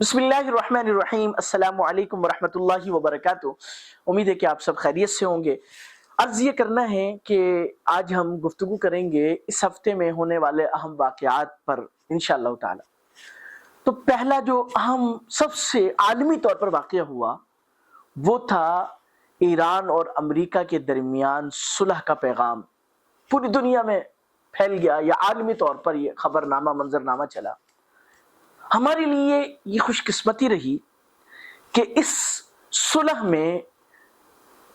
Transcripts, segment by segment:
بسم اللہ الرحمن الرحیم، السلام علیکم ورحمۃ اللہ وبرکاتہ۔ امید ہے کہ آپ سب خیریت سے ہوں گے۔ عرض یہ کرنا ہے کہ آج ہم گفتگو کریں گے اس ہفتے میں ہونے والے اہم واقعات پر انشاءاللہ تعالی۔ تو پہلا جو اہم سب سے عالمی طور پر واقعہ ہوا وہ تھا ایران اور امریکہ کے درمیان صلح کا پیغام پوری دنیا میں پھیل گیا، یا عالمی طور پر یہ خبر نامہ منظرنامہ چلا۔ ہمارے لیے یہ خوش قسمتی رہی کہ اس صلح میں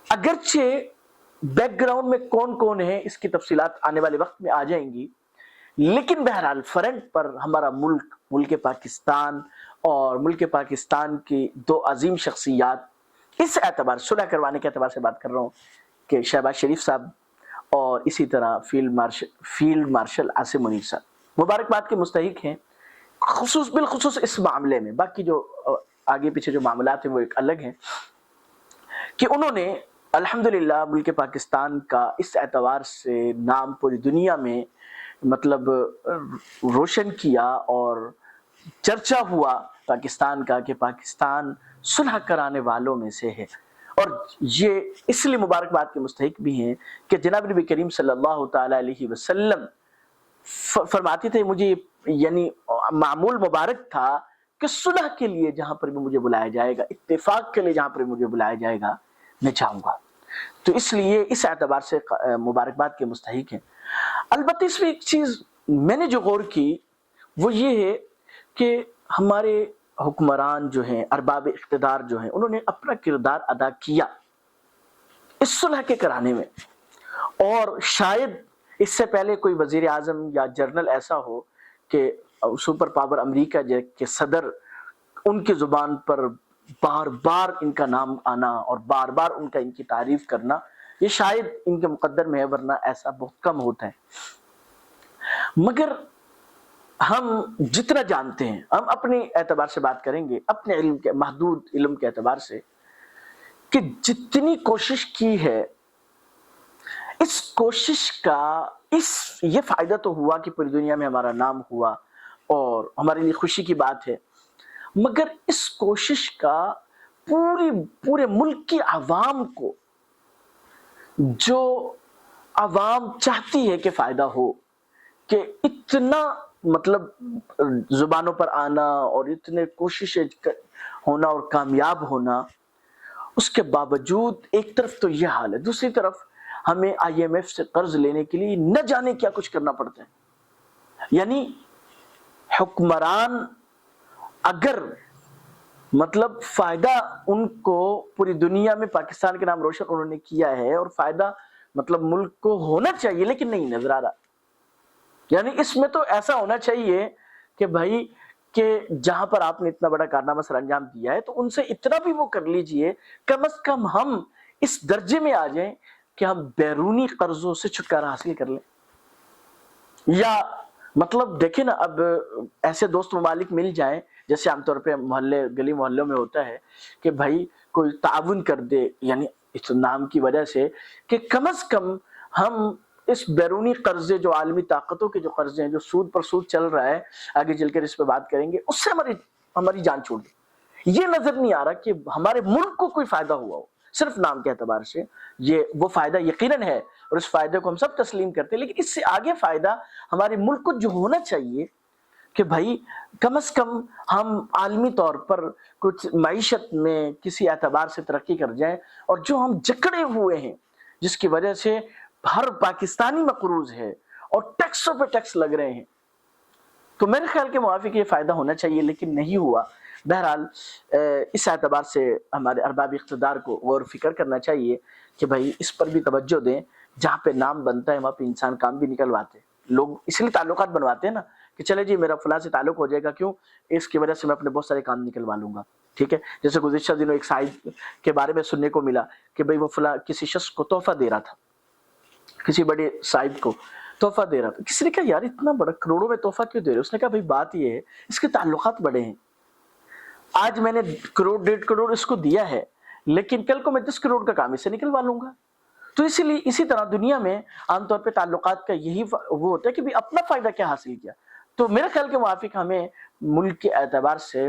اگرچہ بیک گراؤنڈ میں کون کون ہے اس کی تفصیلات آنے والے وقت میں آ جائیں گی، لیکن بہرحال فرنٹ پر ہمارا ملک پاکستان اور ملک پاکستان کی دو عظیم شخصیات، اس اعتبار صلح کروانے کے اعتبار سے بات کر رہا ہوں کہ شہباز شریف صاحب اور اسی طرح فیلڈ مارشل عاصم منیر صاحب مبارکباد کے مستحق ہیں، بالخصوص اس معاملے میں۔ باقی جو آگے پیچھے جو معاملات ہیں وہ ایک الگ ہیں کہ انہوں نے الحمدللہ ملک پاکستان کا اس اعتبار سے نام پوری دنیا میں مطلب روشن کیا، اور چرچا ہوا پاکستان کا کہ پاکستان صلح کرانے والوں میں سے ہے، اور یہ اس لیے مبارکباد کے مستحق بھی ہیں کہ جناب نبی کریم صلی اللہ تعالی علیہ وسلم فرماتے تھے، مجھے یعنی معمول مبارک تھا کہ صلح کے لیے جہاں پر بھی مجھے بلایا جائے گا، اتفاق کے لیے جہاں پر بھی مجھے بلایا جائے گا، میں چاہوں گا۔ تو اس لیے اس اعتبار سے مبارکباد کے مستحق ہیں۔ البتہ اس میں ایک چیز میں نے جو غور کی وہ یہ ہے کہ ہمارے حکمران جو ہیں، ارباب اقتدار جو ہیں، انہوں نے اپنا کردار ادا کیا اس صلح کے کرانے میں، اور شاید اس سے پہلے کوئی وزیر اعظم یا جنرل ایسا ہو کہ سپر پاور امریکہ کے صدر، ان کی زبان پر بار بار ان کا نام آنا اور بار بار ان کی تعریف کرنا، یہ شاید ان کے مقدر میں ہے، ورنہ ایسا بہت کم ہوتا ہے۔ مگر ہم جتنا جانتے ہیں، ہم اپنے اعتبار سے بات کریں گے، اپنے علم کے محدود علم کے اعتبار سے، کہ جتنی کوشش کی ہے، اس کوشش کا یہ فائدہ تو ہوا کہ پوری دنیا میں ہمارا نام ہوا اور ہمارے لیے خوشی کی بات ہے، مگر اس کوشش کا پورے ملک کی عوام کو، جو عوام چاہتی ہے کہ فائدہ ہو، کہ اتنا مطلب زبانوں پر آنا اور اتنے کوششیں ہونا اور کامیاب ہونا، اس کے باوجود ایک طرف تو یہ حال ہے، دوسری طرف ہمیں IMF سے قرض لینے کے لیے نہ جانے کیا کچھ کرنا پڑتا ہے۔ یعنی حکمران اگر مطلب فائدہ ان کو پوری دنیا میں پاکستان کے نام روشن انہوں نے کیا ہے، اور فائدہ مطلب ملک کو ہونا چاہیے لیکن نہیں نظر آ رہا۔ یعنی اس میں تو ایسا ہونا چاہیے کہ بھائی کہ جہاں پر آپ نے اتنا بڑا کارنامہ سر انجام دیا ہے تو ان سے اتنا بھی وہ کر لیجئے، کم از کم ہم اس درجے میں آ جائیں کہ ہم بیرونی قرضوں سے چھٹکارا حاصل کر لیں۔ یا مطلب دیکھیں نا، اب ایسے دوست ممالک مل جائیں، جیسے عام طور پہ گلی محلوں میں ہوتا ہے کہ بھائی کوئی تعاون کر دے، یعنی اس نام کی وجہ سے کہ کم از کم ہم اس بیرونی قرضے، جو عالمی طاقتوں کے جو قرضے ہیں، جو سود پر سود چل رہا ہے، آگے چل کر اس پہ بات کریں گے، اس سے ہماری جان چھوٹ گئی۔ یہ نظر نہیں آ رہا کہ ہمارے ملک کو کوئی فائدہ ہوا ہو، صرف نام کے اعتبار سے وہ فائدہ یقیناً ہے، اور اس فائدے کو ہم سب تسلیم کرتے ہیں، لیکن اس سے آگے فائدہ ہمارے ملک کو جو ہونا چاہیے کہ بھائی کم از کم ہم عالمی طور پر کچھ معیشت میں کسی اعتبار سے ترقی کر جائیں، اور جو ہم جکڑے ہوئے ہیں، جس کی وجہ سے ہر پاکستانی مقروض ہے اور ٹیکسوں پہ ٹیکس لگ رہے ہیں، تو میرے خیال کے موافق یہ فائدہ ہونا چاہیے لیکن نہیں ہوا۔ بہرحال اس اعتبار سے ہمارے ارباب اقتدار کو غور و فکر کرنا چاہیے کہ بھائی اس پر بھی توجہ دیں، جہاں پہ نام بنتا ہے وہاں پہ انسان کام بھی نکلواتے ہیں۔ لوگ اس لیے تعلقات بنواتے ہیں نا کہ چلے جی میرا فلاں سے تعلق ہو جائے گا، کیوں؟ اس کی وجہ سے میں اپنے بہت سارے کام نکلوا لوں گا، ٹھیک ہے۔ جیسے گزشتہ دنوں ایک صاحب کے بارے میں سننے کو ملا کہ بھئی وہ فلاں کسی شخص کو تحفہ دے رہا تھا، کسی بڑے صاحب کو تحفہ دے رہا تھا۔ کسی نے کہا یار اتنا بڑا کروڑوں میں تحفہ کیوں دے رہے؟ اس نے کہا بھئی بات یہ ہے، اس کے تعلقات بڑے ہیں، آج میں نے کروڑ 1.5 کروڑ اس کو دیا ہے، لیکن کل کو میں 10 کروڑ کا کام اس سے نکلوا لوں گا۔ تو اسی طرح دنیا میں عام طور پہ تعلقات کا یہی وہ ہوتا ہے کہ بھی اپنا فائدہ کیا حاصل کیا۔ تو میرے خیال کے موافق ہمیں ملک کے اعتبار سے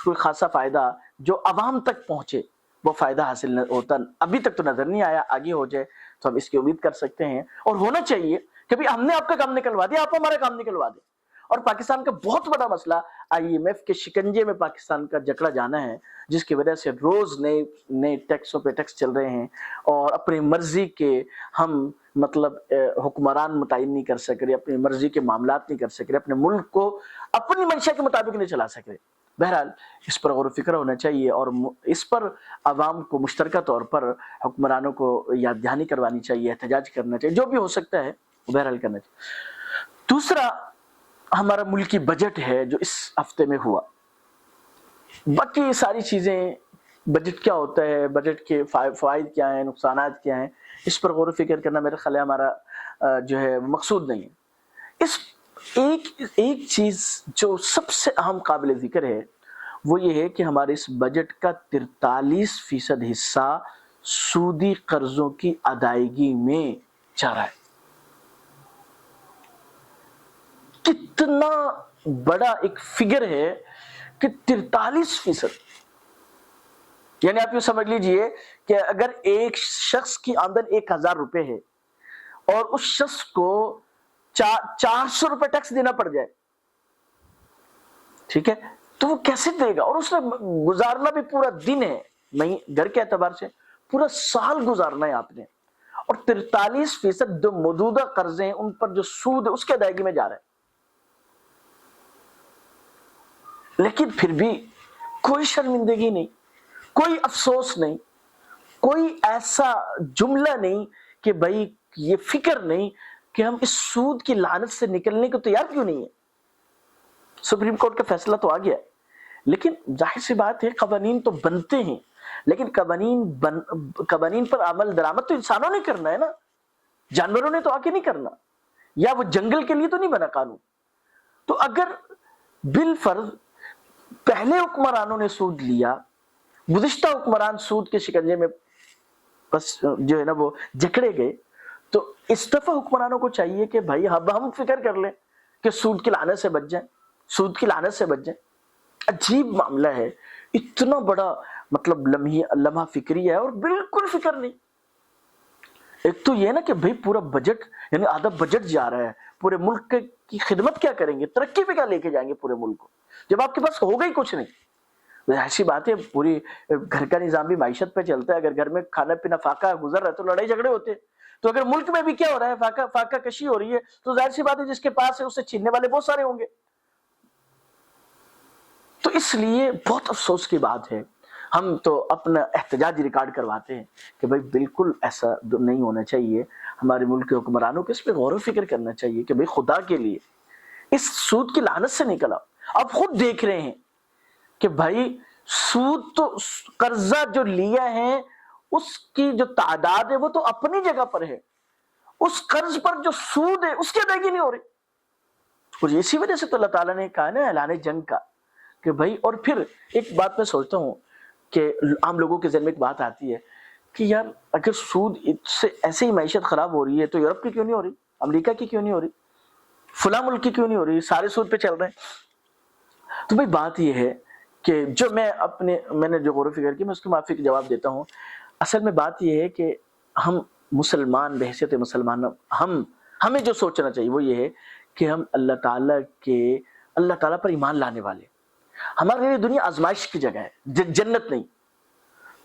کوئی خاصا فائدہ جو عوام تک پہنچے وہ فائدہ حاصل ہوتا ابھی تک تو نظر نہیں آیا. آگے ہو جائے تو ہم اس کی امید کر سکتے ہیں, اور ہونا چاہیے کہ بھی ہم نے آپ کا کام نکلوا دیا, آپ ہمارا کام نکلوا دیں. اور پاکستان کا بہت بڑا مسئلہ IMF کے شکنجے میں پاکستان کا جکڑا جانا ہے, جس کی وجہ سے روز نئے ٹیکسوں پہ ٹیکس چل رہے ہیں, اور اپنی مرضی کے ہم مطلب حکمران متعین نہیں کر سک رہے, اپنی مرضی کے معاملات نہیں کر سک رہے, اپنے ملک کو اپنی منشا کے مطابق نہیں چلا سک رہے. بہرحال اس پر غور و فکر ہونا چاہیے, اور اس پر عوام کو مشترکہ طور پر حکمرانوں کو یاد دہانی کروانی چاہیے, احتجاج کرنا چاہیے, جو بھی ہو سکتا ہے بہرحال کرنا چاہیے. دوسرا ہمارا ملکی بجٹ ہے جو اس ہفتے میں ہوا. باقی ساری چیزیں, بجٹ کیا ہوتا ہے, بجٹ کے فوائد کیا ہیں, نقصانات کیا ہیں, اس پر غور و فکر کرنا میرے خیال ہے ہمارا جو ہے مقصود نہیں ہے. اس ایک چیز جو سب سے اہم قابل ذکر ہے وہ یہ ہے کہ ہمارے اس بجٹ کا 43% حصہ سودی قرضوں کی ادائیگی میں جا رہا ہے. کتنا بڑا ایک فگر ہے کہ 43%. یعنی آپ یہ سمجھ لیجئے کہ اگر ایک شخص کی آمدن 1000 روپے ہے اور اس شخص کو 400 روپے ٹیکس دینا پڑ جائے, ٹھیک ہے, تو وہ کیسے دے گا؟ اور اس نے گزارنا بھی پورا دن ہے, گھر کے اعتبار سے پورا سال گزارنا ہے آپ نے, اور 43% جو موجودہ قرضے ہیں ان پر جو سود ہے اس کی ادائیگی میں جا رہا ہے. لیکن پھر بھی کوئی شرمندگی نہیں, کوئی افسوس نہیں, کوئی ایسا جملہ نہیں کہ بھائی یہ فکر نہیں کہ ہم اس سود کی لعنت سے نکلنے کو تیار کیوں نہیں ہے. سپریم کورٹ کا فیصلہ تو آ گیا, لیکن ظاہر سی بات ہے قوانین تو بنتے ہیں, لیکن قوانین پر عمل درآمد تو انسانوں نے کرنا ہے نا, جانوروں نے تو آ کے نہیں کرنا, یا وہ جنگل کے لیے تو نہیں بنا قانون. تو اگر بالفرض پہلے حکمرانوں نے سود لیا, گزشتہ حکمران سود کے شکنجے میں بس جو ہے نا وہ جکڑے گئے, تو اس دفعہ حکمرانوں کو چاہیے کہ بھائی ہم فکر کر لیں کہ سود کی لعنت سے بچ جائیں, سود کی لعنت سے بچ جائیں. عجیب معاملہ ہے, اتنا بڑا مطلب لمحہ فکری ہے اور بالکل فکر نہیں. ایک تو یہ نا کہ بھائی پورا بجٹ یعنی آدھا بجٹ جا رہا ہے, پورے ملک کی خدمت کیا کریں گے, ترقی پہ کیا لے کے جائیں گے پورے ملک کو, جب آپ کے پاس ہوگا ہی کچھ نہیں. ایسی بات ہے, پوری گھر کا نظام بھی معیشت پہ چلتا ہے. اگر گھر میں کھانا پینا فاقہ گزر رہا ہے تو لڑائی جھگڑے ہوتے ہیں. تو اگر ملک میں بھی کیا ہو رہا ہے, فاقہ کشی ہو رہی ہے, تو ظاہر سی بات ہے جس کے پاس ہے اس سے چھیننے والے بہت سارے ہوں گے. تو اس لیے بہت افسوس کی بات ہے, ہم تو اپنا احتجاج ریکارڈ کرواتے ہیں کہ بھائی بالکل ایسا نہیں ہونا چاہیے. ہمارے ملک کے حکمرانوں کو اس پہ غور و فکر کرنا چاہیے کہ بھائی خدا کے لیے اس سود کی لعنت سے نکل آؤ. آپ خود دیکھ رہے ہیں کہ بھائی سود تو قرضہ جو لیا ہے اس کی جو تعداد ہے وہ تو اپنی جگہ پر ہے, اس قرض پر جو سود ہے اس کی ادائیگی نہیں ہو رہی. اور اسی وجہ سے تو اللہ تعالیٰ نے کہا نا اعلان جنگ کا کہ بھائی. اور پھر ایک بات میں سوچتا ہوں کہ عام لوگوں کے ذہن میں ایک بات آتی ہے کہ یار اگر سود سے ایسے ہی معیشت خراب ہو رہی ہے تو یورپ کی کیوں نہیں ہو رہی, امریکہ کی کیوں نہیں ہو رہی, فلاں ملک کی کیوں نہیں ہو رہی, سارے سود پہ چل رہے ہیں. تو بھائی بات یہ ہے کہ جو میں نے جو غور و فکر کی میں اس کے موافق جواب دیتا ہوں. اصل میں بات یہ ہے کہ ہم مسلمان بحیثیت مسلمان ہمیں جو سوچنا چاہیے وہ یہ ہے کہ ہم اللہ تعالیٰ پر ایمان لانے والے. ہمارے لیے دنیا آزمائش کی جگہ ہے, جنت نہیں.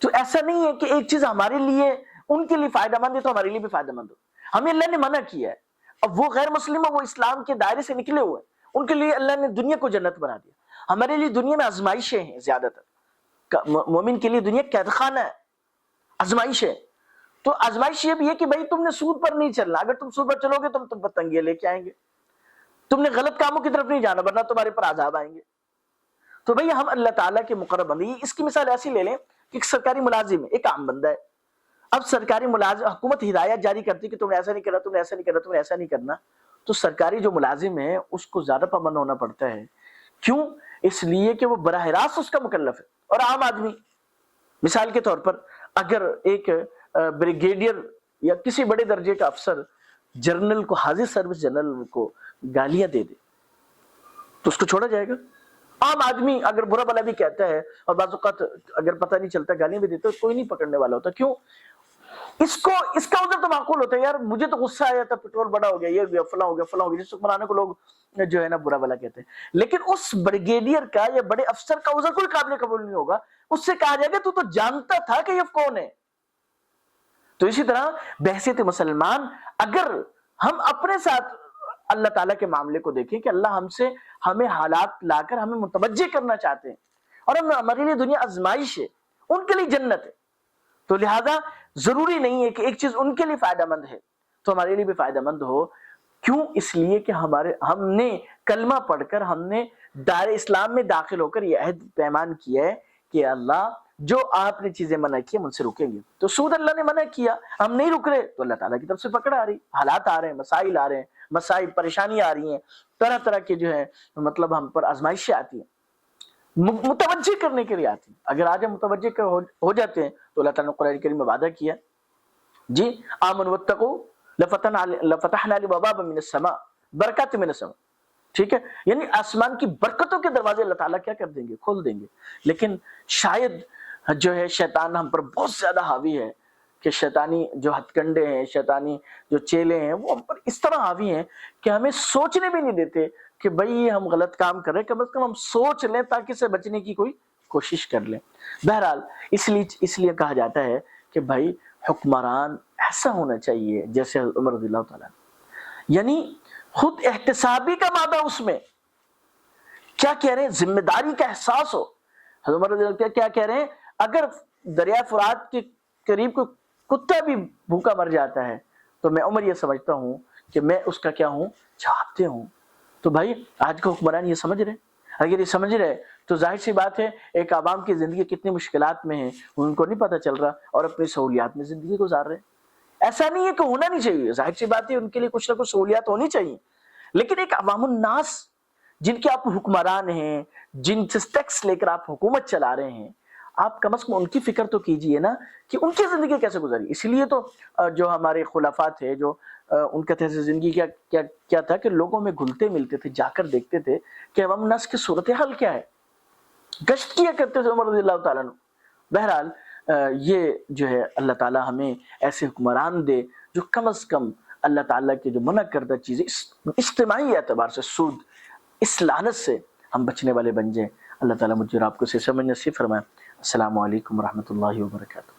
تو ایسا نہیں ہے کہ ایک چیز ہمارے لیے ان کے لیے فائدہ مند ہے تو ہمارے لیے بھی فائدہ مند ہو. ہمیں اللہ نے منع کیا ہے. اب وہ غیر مسلم وہ اسلام کے دائرے سے نکلے ہوئے, ان کے لیے اللہ نے دنیا کو جنت بنا دیا. ہمارے لیے دنیا میں آزمائشیں ہیں زیادہ تر. مومن کے لیے دنیا قید خانہ ہے, آزمائش ہے. تو آزمائش یہ بھی ہے کہ بھائی تم نے سود پر نہیں چلنا, اگر تم سود پر چلو گے تم پر تنگیاں لے کے آئیں گے, تم نے غلط کاموں کی طرف نہیں جانا ورنہ تمہارے پر عذاب آئیں گے. تو بھائی ہم اللہ تعالیٰ کے مقرب بندے. اس کی مثال ایسی لے لیں کہ ایک سرکاری ملازم ہے, ایک عام بندہ ہے. اب سرکاری ملازم, حکومت ہدایت جاری کرتی کہ تم نے ایسا نہیں کرنا, تم نے ایسا نہیں کرنا, تم نے ایسا نہیں کرنا. تو سرکاری جو ملازم ہے اس کو زیادہ پابند ہونا پڑتا ہے. کیوں؟ اس لیے کہ وہ براہ راست اس کا مکلف ہے. اور عام آدمی مثال کے طور پر اگر ایک بریگیڈیئر یا کسی بڑے درجے کا افسر جنرل کو, حاضر سروس جنرل کو گالیاں دے دے تو اس کو چھوڑا جائے گا؟ عام آدمی اگر برا بلا بھی کہتا ہے اور بعض اوقات اگر پتہ نہیں چلتا گالیاں بھی دیتے، کوئی نہیں پکڑنے والا ہوتا. کیوں؟ اس کا عذر تو معقول ہوتا ہے، یار مجھے تو غصہ آیا تھا، پیٹرول بڑا ہو گیا، یہ ہو فلاں ہو گیا فلاں ہو گیا، جس حکمرانوں کو لوگ جو ہے نا برا بلا کہتے ہیں. لیکن اس بریگیڈیئر کا یا بڑے افسر کا عذر کوئی قابل قبول نہیں ہوگا. اس سے کہا جائے گا تو جانتا تھا کہ یہ کون ہے. تو اسی طرح بحیثیت مسلمان اگر ہم اپنے ساتھ اللہ تعالیٰ کے معاملے کو دیکھیں کہ اللہ ہمیں حالات لا کر ہمیں متوجہ کرنا چاہتے ہیں، اور ہمارے لیے دنیا آزمائش ہے، ان کے لیے جنت ہے. تو لہذا ضروری نہیں ہے کہ ایک چیز ان کے لیے فائدہ مند ہے تو ہمارے لیے بھی فائدہ مند ہو. کیوں؟ اس لیے کہ ہم نے کلمہ پڑھ کر، ہم نے دائرہ اسلام میں داخل ہو کر یہ عہد پیمان کیا ہے کہ اللہ جو آپ نے چیزیں منع کی ہم ان سے رکیں گے. تو سود اللہ نے منع کیا، ہم نہیں رک رہے تو اللہ تعالیٰ کی طرف سے پکڑ آ رہی، حالات آ رہے ہیں، مسائل آ رہے ہیں، مسائل پریشانی آ رہی ہیں، طرح طرح کے جو ہے مطلب ہم پر آزمائشیں آتی ہیں، متوجہ کرنے کے لیے آتی ہیں. اگر آج ہم متوجہ ہو جاتے ہیں تو اللہ تعالیٰ نے قرآن کریم میں وعدہ کیا جی آمنوا واتقوا لفتحنا علیہم ابوابا من السماء برکات من السماء. ٹھیک ہے، یعنی آسمان کی برکتوں کے دروازے اللہ تعالیٰ کیا کر دیں گے؟ کھول دیں گے. لیکن شاید جو ہے شیطان ہم پر بہت زیادہ حاوی ہے کہ شیطانی جو ہتھ کنڈے ہیں، شیطانی جو چیلے ہیں، وہ ہم پر اس طرح حاوی ہیں کہ ہمیں سوچنے بھی نہیں دیتے کہ بھئی ہم غلط کام کر رہے ہیں، کم از کم ہم سوچ لیں تاکہ سے بچنے کی کوئی کوشش کر لیں. بہرحال اس لیے کہا جاتا ہے کہ بھائی حکمران ایسا ہونا چاہیے جیسے عمر رضی اللہ تعالیٰ، یعنی خود احتسابی کا مادہ اس میں. کیا کہہ رہے ہیں؟ ذمہ داری کا احساس ہو. حضرت عمر رضی اللہ کیا کہہ رہے ہیں؟ اگر دریا فرات کے قریب کوئی کتا بھی بھوکا مر جاتا ہے تو میں عمر یہ سمجھتا ہوں کہ میں اس کا کیا ہوں؟ جواب دہ ہوں. تو بھائی آج کا حکمران یہ سمجھ رہے، اگر یہ سمجھ رہے تو ظاہر سی بات ہے ایک عوام کی زندگی کتنی مشکلات میں ہے ان کو نہیں پتہ چل رہا اور اپنی سہولیات میں زندگی گزار رہے. ایسا نہیں ہے کہ ہونا نہیں چاہیے، ظاہر سی بات ہے ان کے لیے کچھ نہ کچھ سہولیات ہونی چاہیے، لیکن ایک عوام الناس جن کے آپ حکمران ہیں، جن سے ٹیکس لے کر آپ حکومت چلا رہے ہیں، آپ کم از کم ان کی فکر تو کیجئے نا کہ ان کی زندگی کیسے گزاری. اس لیے تو جو ہمارے خلفاء تھے، جو ان کا طرز زندگی کیا تھا کہ لوگوں میں گھلتے ملتے تھے، جا کر دیکھتے تھے کہ عوام الناس کی صورتحال کیا ہے، گشت کیا کرتے تھے عمر رضی اللہ تعالیٰ عنہ. بہرحال یہ جو ہے اللہ تعالیٰ ہمیں ایسے حکمران دے جو کم از کم اللہ تعالیٰ کے جو منع کردہ چیزیں اجتماعی اعتبار سے سود، اس لعنت سے ہم بچنے والے بن جائیں. اللہ تعالیٰ مجھے اور آپ کو اسے سمجھ نصیب فرمائے. السلام علیکم ورحمۃ اللہ وبرکاتہ.